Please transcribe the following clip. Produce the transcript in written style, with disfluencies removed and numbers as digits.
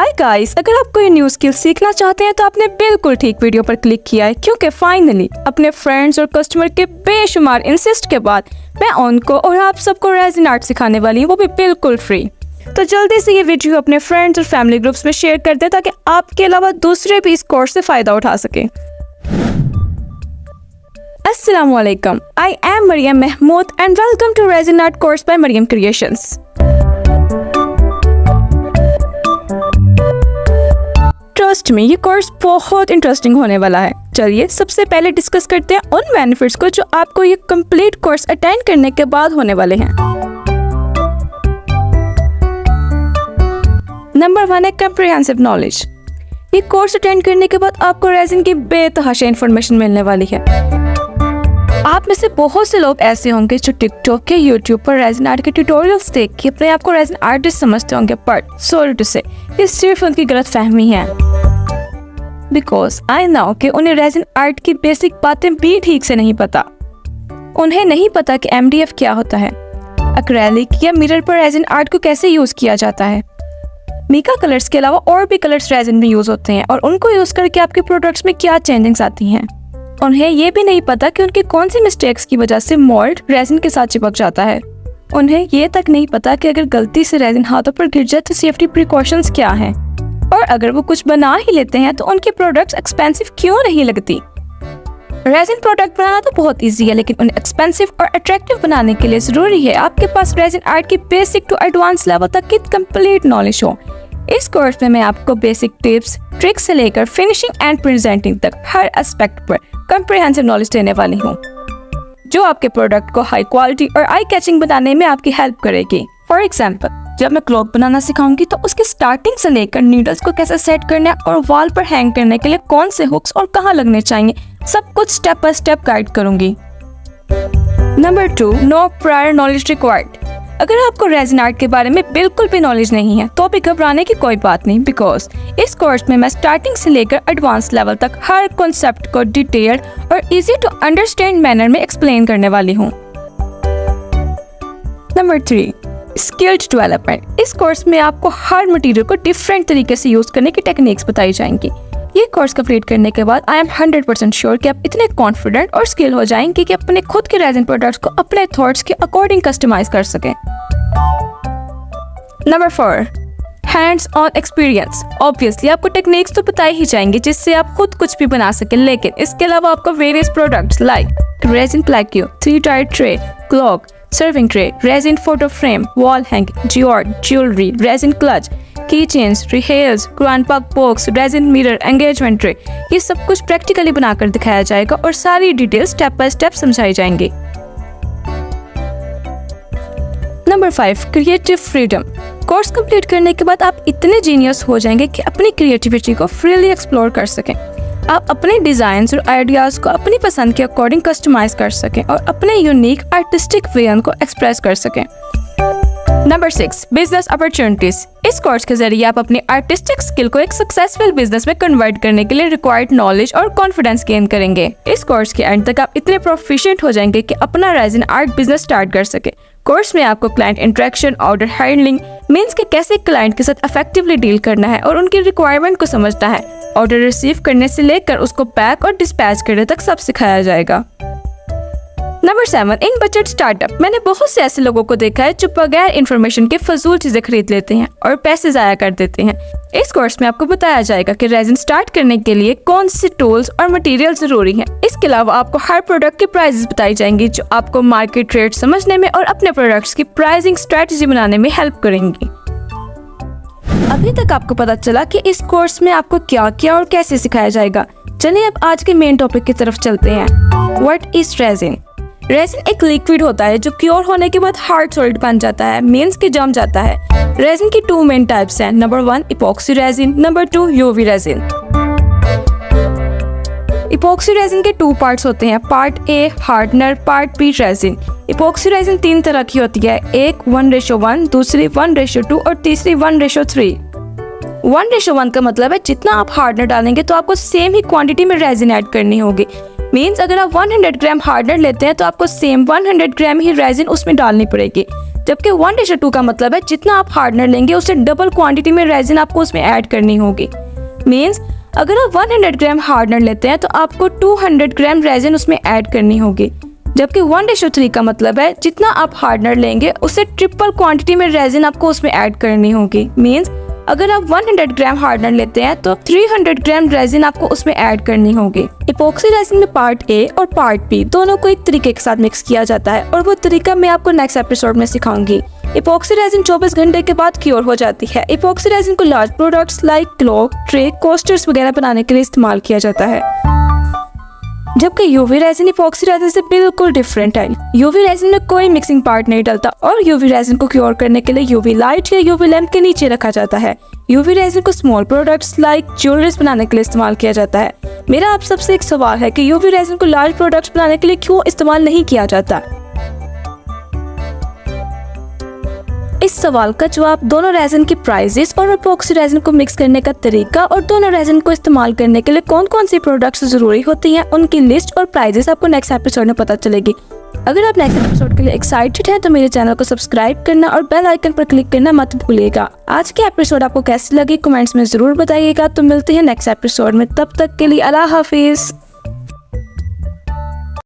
Hi guys, अगर आप कोई न्यू स्किल सीखना चाहते हैं तो आपने बिल्कुल ठीक वीडियो पर क्लिक किया है, क्योंकि फाइनली अपने फ्रेंड्स और कस्टमर के बेशुमार इंसिस्ट के बाद मैं उनको और आप सबको रेजिन आर्ट सिखाने वाली हूँ, वो भी बिल्कुल फ्री। तो जल्दी से ये वीडियो अपने फ्रेंड्स और फैमिली ग्रुप्स में शेयर कर दें ताकि आपके अलावा दूसरे भी इस कोर्स से फायदा उठा सकें। Assalamualaikum, I am Maryam Mahmood and welcome to Resin Art course by Maryam Creations. Trust में ये कोर्स बहुत इंटरेस्टिंग होने वाला है। चलिए सबसे पहले डिस्कस करते हैं उन बेनिफिट्स को जो आपको ये कंप्लीट कोर्स अटेंड करने के बाद होने वाले हैं। नंबर 1 है कॉम्प्रिहेंसिव नॉलेज। ये कोर्स अटेंड करने के बाद आपको रेजिन की बेतहाशा इंफॉर्मेशन मिलने वाली है। आप में से बहुत से लोग ऐसे होंगे जो टिकटॉक के यूट्यूब पर रेजिन आर्ट के ट्यूटोरियल्स देख के अपने आप को रेजिन आर्टिस्ट समझते होंगे, बट सॉरी टू से ये सिर्फ उनकी गलत फहमी है। बिकॉज आई नो कि उन्हें रेजिन आर्ट की बेसिक बातें भी ठीक से नहीं पता। उन्हें नहीं पता कि MDF क्या होता है, एक्रेलिक या मिरर पर रेजिन आर्ट को कैसे यूज किया जाता है। मीका कलर्स के अलावा और भी कलर्स रेजिन में यूज होते हैं और उनको यूज करके आपके प्रोडक्ट्स में क्या चेंजिंग्स आती हैं। उन्हें ये भी नहीं पता कि उनकी कौन सी मिस्टेक्स की वजह से मोल्ड रेजिन के साथ चिपक जाता है। उन्हें ये तक नहीं पता कि अगर गलती से रेजिन हाथों पर गिर जाए तो सेफ्टी प्रिकॉशंस क्या हैं, और अगर वो कुछ बना ही लेते हैं तो उनके प्रोडक्ट्स एक्सपेंसिव क्यों नहीं लगती। रेजिन प्रोडक्ट बनाना तो बहुत इजी है, लेकिन उन्हें एक्सपेंसिव और अट्रैक्टिव बनाने के लिए जरूरी है आपके पास रेजिन आर्ट की बेसिक टू एडवांस लेवल तक की कंप्लीट नॉलेज हो। इस कोर्स में मैं आपको बेसिक टिप्स, ट्रिक्स से लेकर फिनिशिंग एंड प्रेजेंटिंग तक हर एस्पेक्ट पर कॉम्प्रिहेंसिव नॉलेज देने वाली हूँ, जो आपके प्रोडक्ट को हाई क्वालिटी और आई कैचिंग बनाने में आपकी हेल्प करेगी। फॉर एग्जाम्पल, जब मैं क्लॉक बनाना सिखाऊंगी तो उसकी स्टार्टिंग से लेकर नीडल्स को कैसे सेट करना है और वॉल पर हैंग करने के लिए कौन से हुक्स और कहाँ लगने चाहिए, सब कुछ स्टेप बाय स्टेप गाइड करूंगी। Number 2, no prior knowledge required. अगर आपको रेजिन आर्ट के बारे में बिल्कुल भी नॉलेज नहीं है तो भी घबराने की कोई बात नहीं, बिकॉज इस कोर्स में मैं स्टार्टिंग से लेकर एडवांस लेवल तक हर कॉन्सेप्ट को डिटेल्ड और इजी टू अंडरस्टैंड मैनर में एक्सप्लेन करने वाली हूँ। Number 3, skilled development. इस कोर्स में आपको हर मटेरियल को डिफरेंट तरीके से यूज करने की टेक्निक्स बताई जाएंगी। ये कोर्स कंप्लीट करने के बाद आई एम 100% श्योर कि आप इतने कॉन्फिडेंट और स्किल हो जाएंगे कि अपने खुद के रेजिन प्रोडक्ट्स को अपने थॉट्स के अकॉर्डिंग कस्टमाइज कर सकें। Number 4, hands on experience. Obviously आपको टेक्निक्स तो बताई ही जाएंगे जिससे आप खुद कुछ भी बना सकें, लेकिन इसके अलावा आपको various products like resin plaque, three tier tray, clock, serving tray, resin photo frame, wall hanging, geode, jewellery, resin clutch, key chains, रिहेल्स, grandpa box, resin mirror, engagement tray, ये सब कुछ प्रैक्टिकली बनाकर दिखाया जाएगा और सारी डिटेल्स स्टेप बाय स्टेप समझाई जाएंगी। Number 5, creative freedom. Course complete करने के बाद आप इतने जीनियस हो जाएंगे कि अपनी क्रिएटिविटी को फ्रीली एक्सप्लोर कर सकें। आप अपने डिजाइन्स और आइडियाज को अपनी पसंद के अकॉर्डिंग कस्टमाइज कर सकें और अपने यूनिक आर्टिस्टिक विजन को एक्सप्रेस कर सकें। Number 6, business opportunities. इस कोर्स के जरिए आप अपनी आर्टिस्टिक स्किल को एक सक्सेसफुल बिजनेस में कन्वर्ट करने के लिए रिक्वायर्ड नॉलेज और कॉन्फिडेंस गेन करेंगे। इस कोर्स के एंड तक आप इतने प्रोफिशिएंट हो जाएंगे कि अपना रेजिन आर्ट बिजनेस स्टार्ट कर सके। कोर्स में आपको client interaction, order handling means के कैसे क्लाइंट के साथ इफेक्टिवली डील करना है और उनकी रिक्वायरमेंट को समझना है। ऑर्डर रिसीव करने से लेकर उसको पैक और डिस्पैच करने तक सब सिखाया जाएगा। नंबर 7, इन बजट स्टार्टअप। मैंने बहुत से ऐसे लोगों को देखा है जो बगैर इन्फॉर्मेशन के फजूल चीजें खरीद लेते हैं और पैसे जाया कर देते हैं। इस कोर्स में आपको बताया जाएगा कि रेजिन स्टार्ट करने के लिए कौन से टूल्स और मटेरियल जरूरी हैं। इसके अलावा आपको हर प्रोडक्ट के प्राइसेस बताई जाएंगी जो आपको मार्केट रेट समझने में और अपने प्रोडक्ट्स की प्राइसिंग स्ट्रेटजी बनाने में हेल्प करेंगी। अभी तक आपको पता चला कि इस कोर्स में आपको क्या क्या और कैसे सिखाया जाएगा। चलिए अब आज के मेन टॉपिक की तरफ चलते हैं। What is resin? रेजिन एक लिक्विड होता है जो क्योर होने के बाद हार्ड सॉलिड बन जाता है, मींस के जम जाता है। रेजिन की 2 मेन टाइप्स हैं। Number 1, epoxy resin, number 2, UV resin. Epoxy resin के 2 पार्ट्स होते हैं, part A hardener, part B resin. Epoxy resin 3 तरह की होती है, एक 1:1, दूसरी 1:2 और तीसरी 1:3। 1:1 का मतलब है जितना आप हार्डनर डालेंगे तो आपको सेम ही क्वांटिटी में रेजिन ऐड करनी होगी। मींस अगर आप 100 ग्राम हार्डनर लेते हैं तो आपको सेम 100 ग्राम ही रेजिन उसमें डालनी पड़ेगी। जबकि 1:2 का मतलब है जितना आप हार्डनर लेंगे उससे डबल क्वांटिटी में रेजिन आपको उसमें ऐड करनी होगी। मीन्स अगर आप 100 ग्राम हार्डनर लेते हैं तो आपको 200 ग्राम रेजिन उसमें ऐड करनी होगी, जबकि 1:3 का मतलब है जितना आप हार्डनर लेंगे उससे ट्रिपल क्वांटिटी में रेजिन आपको उसमें ऐड करनी होगी। मीन्स अगर आप 100 ग्राम हार्डनर लेते हैं तो 300 ग्राम रेजिन आपको उसमें ऐड करनी होगी। इपॉक्सी रेजिन में पार्ट ए और पार्ट बी दोनों को एक तरीके के साथ मिक्स किया जाता है और वो तरीका मैं आपको नेक्स्ट एपिसोड में सिखाऊंगी। इपॉक्सी रेजिन 24 घंटे के बाद क्योर हो जाती है। इपॉक्सी रेजिन को large products like clock, tray, coasters वगैरह बनाने के लिए इस्तेमाल किया जाता है, जबकि यूवी रेजिन इपॉक्सी रेजिन से बिल्कुल डिफरेंट है। यूवी रेजिन में कोई मिक्सिंग पार्ट नहीं डलता और यूवी रेजिन को क्योर करने के लिए यूवी लाइट या यूवी लैंप के नीचे रखा जाता है। यूवी रेजिन को स्मॉल प्रोडक्ट्स लाइक ज्वेलरीज बनाने के लिए इस्तेमाल किया जाता है। मेरा आप सबसे एक सवाल है कि यूवी रेजिन को लार्ज प्रोडक्ट्स बनाने के लिए क्यों इस्तेमाल नहीं किया जाता? इस सवाल का जवाब दोनों रेजिन की प्राइसेस और इपॉक्सी रेजिन को मिक्स करने का तरीका और दोनों रेजिन को इस्तेमाल करने के लिए कौन कौन सी प्रोडक्ट्स जरूरी होती हैं उनकी लिस्ट और प्राइसेस आपको नेक्स्ट एपिसोड में पता चलेगी। अगर आप नेक्स्ट एपिसोड के लिए एक्साइटेड हैं तो मेरे चैनल को सब्सक्राइब करना और बेल आइकन पर क्लिक करना मत भूलिएगा। आज के एपिसोड आपको कैसी लगी कमेंट्स में जरूर बताइएगा। तो मिलते हैं नेक्स्ट एपिसोड में, तब तक के लिए अल्लाह हाफिज।